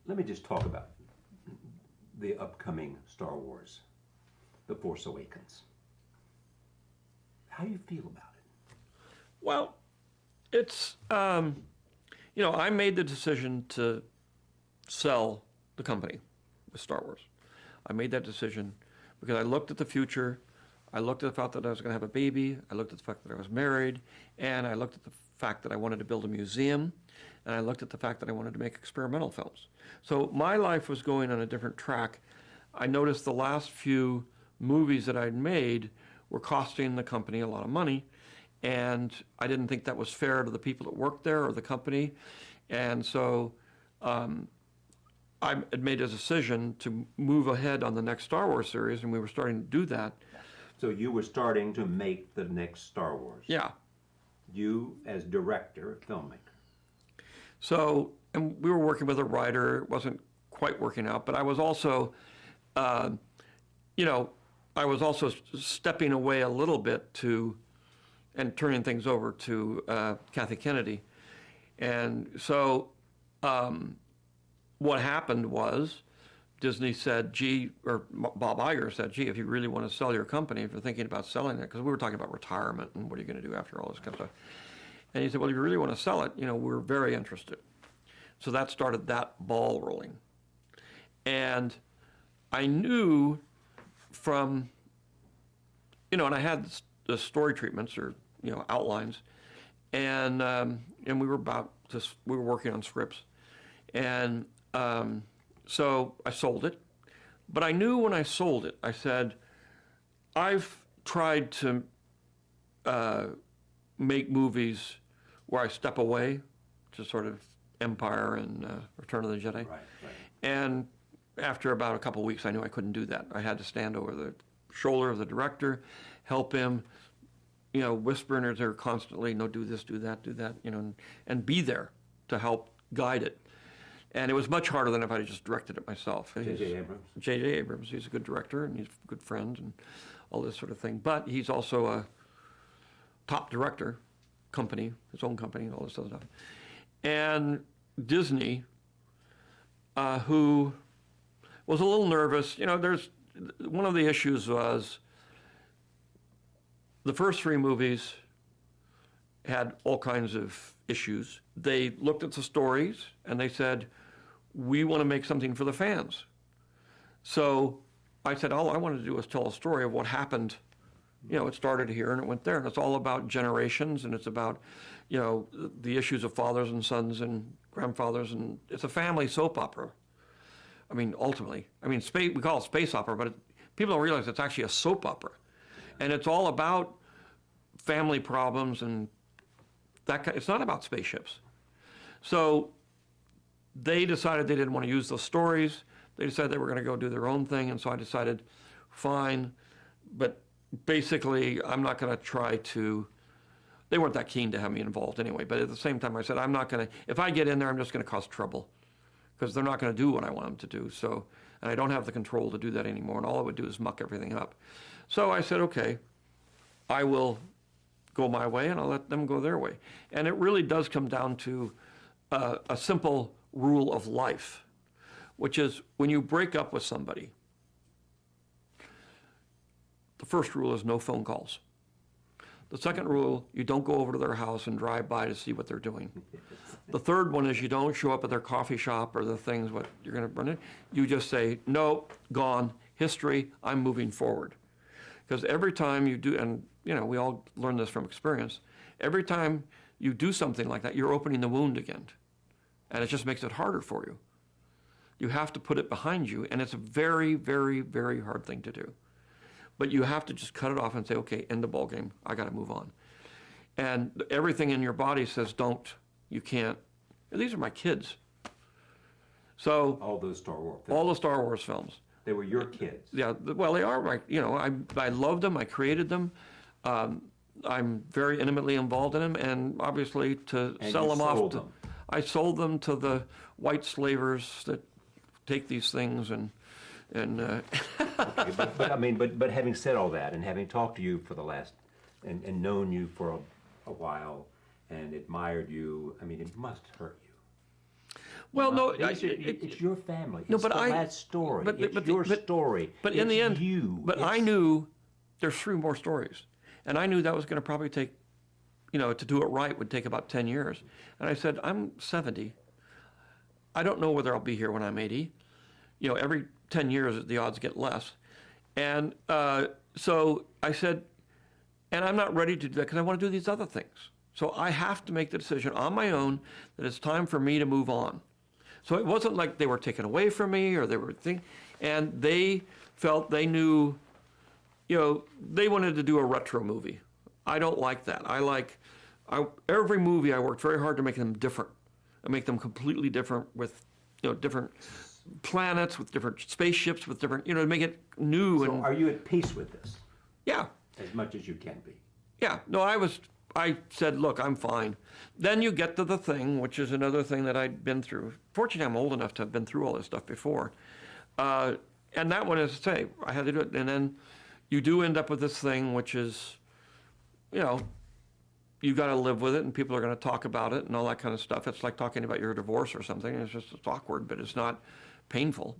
Let me just talk about the upcoming Star Wars, The Force Awakens. How do you feel about it? Well, it's, I made the decision to sell the company with Star Wars. I made that decision because I looked at the future. I looked at the fact that I was going to have a baby. I looked at the fact that I was married. And I looked at the fact that I wanted to build a museum. And I looked at the fact that I wanted to make experimental films. So my life was going on a different track. I noticed the last few movies that I'd made were costing the company a lot of money. And I didn't think that was fair to the people that worked there or the company. And so I had made a decision to move ahead on the next Star Wars series, and we were starting to do that. So you were starting to make the next Star Wars. Yeah. You as director, filmmaker. So, and we were working with a writer. It wasn't quite working out, but I was also, I was also stepping away a little bit and turning things over to Kathy Kennedy. And so what happened was Disney said, or Bob Iger said, if you really want to sell your company, if you're thinking about selling it, because we were talking about retirement and what are you going to do after all this kind of stuff. And he said, well, if you really want to sell it, we're very interested. So that started that ball rolling. And I knew from, and I had the story treatments or, outlines. And we were we were working on scripts. And so I sold it. But I knew when I sold it, I said, I've tried to make movies where I step away, to sort of Empire and Return of the Jedi. Right. And after about a couple of weeks, I knew I couldn't do that. I had to stand over the shoulder of the director, help him, whisper in his ear constantly, no, do this, do that, and be there to help guide it. And it was much harder than if I had just directed it myself. J.J. Abrams. J.J. Abrams. He's a good director, and he's a good friend, and all this sort of thing. But he's also a top director, his own company, and all this other stuff. And Disney, who was a little nervous. There's one of the issues was the first three movies had all kinds of issues. They looked at the stories and they said, we want to make something for the fans. So I said, all I wanted to do was tell a story of what happened. It started here and it went there. And it's all about generations, and it's about, the issues of fathers and sons and grandfathers. And it's a family soap opera. I mean, ultimately. We call it space opera, but people don't realize it's actually a soap opera. And it's all about family problems and it's not about spaceships. So they decided they didn't want to use those stories. They decided they were going to go do their own thing. And so I decided, fine. But basically, I'm not going to try to, they weren't that keen to have me involved anyway. But at the same time, I said, I'm not going to, if I get in there, I'm just going to cause trouble. Because they're not going to do what I want them to do. So, and I don't have the control to do that anymore. And all it would do is muck everything up. So I said, okay, I will go my way and I'll let them go their way. And it really does come down to a simple rule of life, which is when you break up with somebody, the first rule is no phone calls. The second rule, you don't go over to their house and drive by to see what they're doing. The third one is you don't show up at their coffee shop or the things what you're going to run in. You just say, no, gone, history, I'm moving forward. Because every time you do, and we all learn this from experience, every time you do something like that, you're opening the wound again. And it just makes it harder for you. You have to put it behind you, and it's a very, very, very hard thing to do. But you have to just cut it off and say, okay, end the ball game. I got to move on. And everything in your body says, don't, you can't. And these are my kids. So all those Star Wars films. All the Star Wars films. They were your kids. Yeah, well, they are my, I loved them, I created them. I'm very intimately involved in them, and obviously to sell them off. I sold them to the white slavers that take these things and okay, but having said all that, and having talked to you for the last, and known you for a while, and admired you, it must hurt you. Well, no, it's your family. No, It's but the I- lad's story. but- It's but- your but- story. But in It's the end, you. But I knew there's 3 more stories, and I knew that was going to probably take, to do it right would take about 10 years. And I said, I'm 70. I don't know whether I'll be here when I'm 80. Every 10 years the odds get less. And so I said, and I'm not ready to do that because I want to do these other things. So I have to make the decision on my own that it's time for me to move on. So it wasn't like they were taken away from me or they were and they felt they knew, they wanted to do a retro movie. I don't like that. Every movie I worked very hard to make them different. I make them completely different with, different planets, with different spaceships, with different, to make it new. So are you at peace with this? Yeah. As much as you can be. Yeah. No, I said, look, I'm fine. Then you get to the thing, which is another thing that I'd been through. Fortunately, I'm old enough to have been through all this stuff before. And that one, as I say, I had to do it. And then you do end up with this thing, which is, you got to live with it, and people are going to talk about it and all that kind of stuff. It's like talking about your divorce or something. It's awkward, but it's not painful.